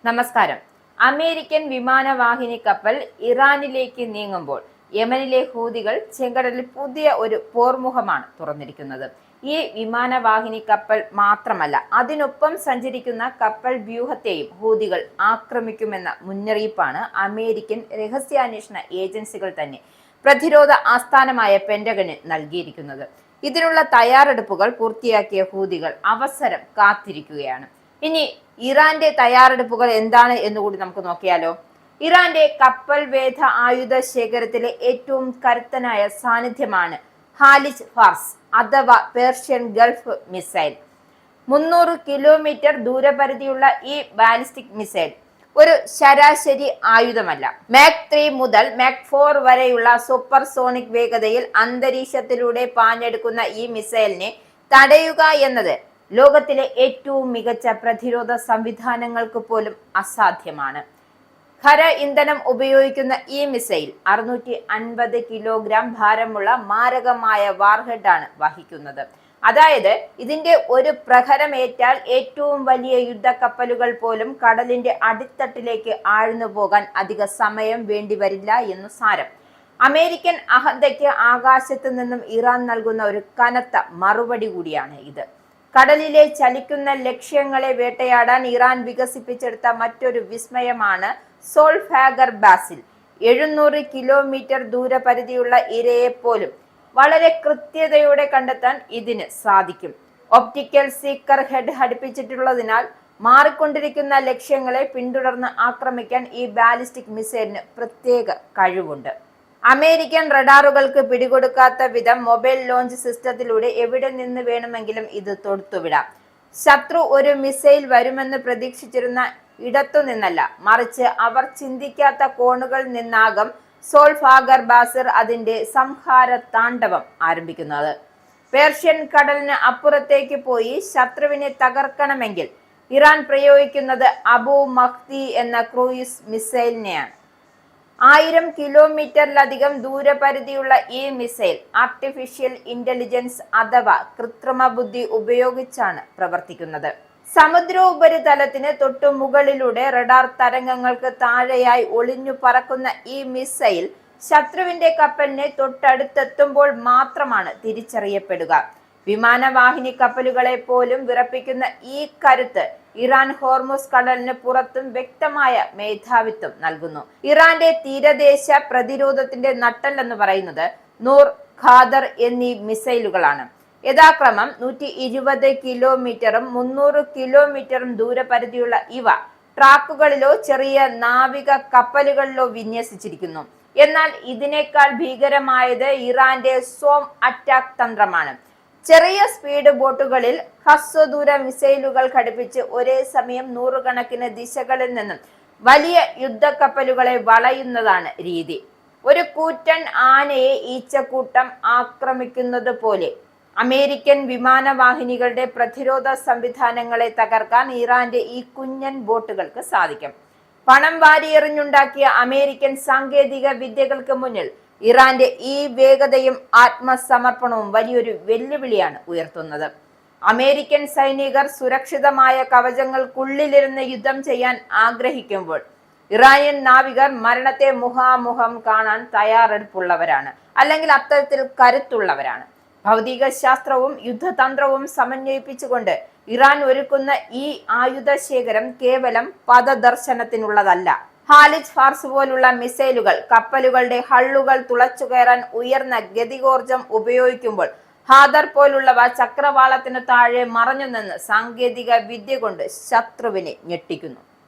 നമസ്കാരം. അമേരിക്കൻ വിമാനവാഹിനി കപ്പൽ ഇറാനിലേക്ക് നീങ്ങുമ്പോൾ യമനിലെ ഹൂതികൾ ചെങ്കടലിൽ പുതിയ ഒരു പോർമുഖമാണ് തുറന്നിരിക്കുന്നത്. ഈ വിമാനവാഹിനി കപ്പൽ മാത്രമല്ല, അതിനൊപ്പം സഞ്ചരിക്കുന്ന കപ്പൽ വ്യൂഹത്തെയും ഹൂതികൾ ആക്രമിക്കുമെന്ന മുന്നറിയിപ്പാണ് അമേരിക്കൻ രഹസ്യാന്വേഷണ ഏജൻസികൾ തന്നെ പ്രതിരോധ ആസ്ഥാനമായ പെന്റഗന് നൽകിയിരിക്കുന്നത്. ഇതിനുള്ള തയ്യാറെടുപ്പുകൾ പൂർത്തിയാക്കിയ ഹൂതികൾ അവസരം കാത്തിരിക്കുകയാണ്. ഇനി ഇറാന്റെ തയ്യാറെടുപ്പുകൾ എന്താണ് എന്നുകൂടി നമുക്ക് നോക്കിയാലോ. ഇറാന്റെ കപ്പൽ വേധ ആയുധ ശേഖരത്തിലെ ഏറ്റവും കരുത്തനായ സാന്നിധ്യമാണ് ഖാലിജ് ഫാർസ് അഥവാ പേർഷ്യൻ ഗൾഫ് മിസൈൽ. 300 കിലോമീറ്റർ ദൂരപരിധിയുള്ള ഈ ബാലിസ്റ്റിക് മിസൈൽ ഒരു ശരാശരി ആയുധമല്ല. മാക് 3 മുതൽ മാക് 4 വരെയുള്ള സൂപ്പർ സോണിക് വേഗതയിൽ അന്തരീക്ഷത്തിലൂടെ പാഞ്ഞെടുക്കുന്ന ഈ മിസൈലിനെ തടയുക എന്നത് ലോകത്തിലെ ഏറ്റവും മികച്ച പ്രതിരോധ സംവിധാനങ്ങൾക്ക് പോലും അസാധ്യമാണ്. ഖര ഇന്ധനം ഉപയോഗിക്കുന്ന ഈ മിസൈൽ 650 കിലോഗ്രാം ഭാരമുള്ള മാരകമായ വാർഹെഡാണ് വഹിക്കുന്നത്. അതായത് ഇതിന്റെ ഒരു പ്രഹരമേറ്റാൽ ഏറ്റവും വലിയ യുദ്ധക്കപ്പലുകൾ പോലും കടലിന്റെ അടിത്തട്ടിലേക്ക് ആഴ്ന്നു പോകാൻ അധിക സമയം വേണ്ടിവരില്ല എന്നു സാരം. അമേരിക്കൻ അഹന്തയ്ക്ക് ആകാശത്ത് നിന്നും ഇറാൻ നൽകുന്ന ഒരു കനത്ത മറുപടി കൂടിയാണ് ഇത്. കടലിലെ ചലിക്കുന്ന ലക്ഷ്യങ്ങളെ വേട്ടയാടാൻ ഇറാൻ വികസിപ്പിച്ചെടുത്ത മറ്റൊരു വിസ്മയമാണ് സോൾഫാഗർ ബാസിൽ. 700 കിലോമീറ്റർ ദൂരപരിധിയുള്ള ഇരയെപ്പോലും വളരെ കൃത്യതയോടെ കണ്ടെത്താൻ ഇതിന് സാധിക്കും. ഒപ്റ്റിക്കൽ സീക്കർ ഹെഡ് ഘടിപ്പിച്ചിട്ടുള്ളതിനാൽ മാറിക്കൊണ്ടിരിക്കുന്ന ലക്ഷ്യങ്ങളെ പിന്തുടർന്ന് ആക്രമിക്കാൻ ഈ ബാലിസ്റ്റിക് മിസൈലിന് പ്രത്യേക കഴിവുണ്ട്. അമേരിക്കൻ റഡാറുകൾക്ക് പിടികൊടുക്കാത്ത വിധം മൊബൈൽ ലോഞ്ച് സിസ്റ്റത്തിലൂടെ എവിടെ നിന്ന് വേണമെങ്കിലും ഇത് തൊടുത്തുവിടാം. ശത്രു ഒരു മിസൈൽ വരുമെന്ന് പ്രതീക്ഷിച്ചിരുന്ന ഇടത്തു നിന്നല്ല, മറിച്ച് അവർ ചിന്തിക്കാത്ത കോണുകൾ നിന്നാകും സോൾഫാഗർ ബാസിർ അതിന്റെ സംഹാര താണ്ഡവം ആരംഭിക്കുന്നത്. പേർഷ്യൻ കടലിന് അപ്പുറത്തേക്ക് പോയി ശത്രുവിനെ തകർക്കണമെങ്കിൽ ഇറാൻ പ്രയോഗിക്കുന്നത് അബു മഹ്ദി എന്ന ക്രൂയിസ് മിസൈലിനെയാണ്. 1000 കിലോമീറ്ററിലധികം ദൂരപരിധിയുള്ള ഈ മിസൈൽ ആർട്ടിഫിഷ്യൽ ഇന്റലിജൻസ് അഥവാ കൃത്രിമ ബുദ്ധി ഉപയോഗിച്ചാണ് പ്രവർത്തിക്കുന്നത്. സമുദ്രോപരിതലത്തിന് തൊട്ടു മുകളിലൂടെ റഡാർ തരംഗങ്ങൾക്ക് താഴെയായി ഒളിഞ്ഞു പറക്കുന്ന ഈ മിസൈൽ ശത്രുവിന്റെ കപ്പലിനെ തൊട്ടടുത്തെത്തുമ്പോൾ മാത്രമാണ് തിരിച്ചറിയപ്പെടുക. വിമാനവാഹിനി കപ്പലുകളെ പോലും വിറപ്പിക്കുന്ന ഈ കരുത്ത് ഇറാൻ ഹോർമുസ് കടലിന് പുറത്തും വ്യക്തമായ മേധാവിത്വം നൽകുന്നു. ഇറാന്റെ തീരദേശ പ്രതിരോധത്തിന്റെ നട്ടെല്ലെന്ന് പറയുന്നത് നൂർ, ഖാദർ എന്നീ മിസൈലുകളാണ്. യഥാക്രമം 120 കിലോമീറ്ററും 300 കിലോമീറ്ററും ദൂരപരിധിയുള്ള ഇവ ട്രാക്കുകളിലോ ചെറിയ നാവിക കപ്പലുകളിലോ വിന്യസിച്ചിരിക്കുന്നു. എന്നാൽ ഇതിനേക്കാൾ ഭീകരമായത് ഇറാന്റെ സോം അറ്റാക്ക് തന്ത്രമാണ്. ചെറിയ സ്പീഡ് ബോട്ടുകളിൽ ഹ്രസ്വദൂര മിസൈലുകൾ ഘടിപ്പിച്ച് ഒരേ സമയം നൂറുകണക്കിന് ദിശകളിൽ നിന്നും വലിയ യുദ്ധക്കപ്പലുകളെ വളയുന്നതാണ് രീതി. ഒരു കൂറ്റൻ ആനയെ ഈച്ചക്കൂട്ടം ആക്രമിക്കുന്നത് പോലെ അമേരിക്കൻ വിമാനവാഹിനികളുടെ പ്രതിരോധ സംവിധാനങ്ങളെ തകർക്കാൻ ഇറാന്റെ ഈ കുഞ്ഞൻ ബോട്ടുകൾക്ക് സാധിക്കും. പണം വാരിയെറിഞ്ഞുണ്ടാക്കിയ അമേരിക്കൻ സാങ്കേതിക വിദ്യകൾക്ക് മുന്നിൽ ഇറാന്റെ ഈ വേഗതയും ആത്മസമർപ്പണവും വലിയൊരു വെല്ലുവിളിയാണ് ഉയർത്തുന്നത്. അമേരിക്കൻ സൈനികർ സുരക്ഷിതമായ കവചങ്ങൾക്കുള്ളിലിരുന്ന് യുദ്ധം ചെയ്യാൻ ആഗ്രഹിക്കുമ്പോൾ ഇറാനിയൻ നാവികർ മരണത്തെ മുഖാമുഖം കാണാൻ തയ്യാറെടുപ്പുള്ളവരാണ്, അല്ലെങ്കിൽ അത്തരത്തിൽ കരുത്തുള്ളവരാണ്. ഭൗതിക ശാസ്ത്രവും യുദ്ധതന്ത്രവും സമന്വയിപ്പിച്ചുകൊണ്ട് ഇറാൻ ഒരുക്കുന്ന ഈ ആയുധ ശേഖരം കേവലം പദദർശനത്തിനുള്ളതല്ല. ഖാലിജ് ഫാർസ് പോലുള്ള മിസൈലുകൾ കപ്പലുകളുടെ ഹള്ളുകൾ തുളച്ചുകയറാൻ ഉയർന്ന ഗതികോർജം ഉപയോഗിക്കുമ്പോൾ ഖാദർ പോലുള്ളവ ചക്രവാളത്തിന് താഴെ മറഞ്ഞു നിന്ന് സാങ്കേതിക വിദ്യ കൊണ്ട് ശത്രുവിനെ ഞെട്ടിക്കുന്നു.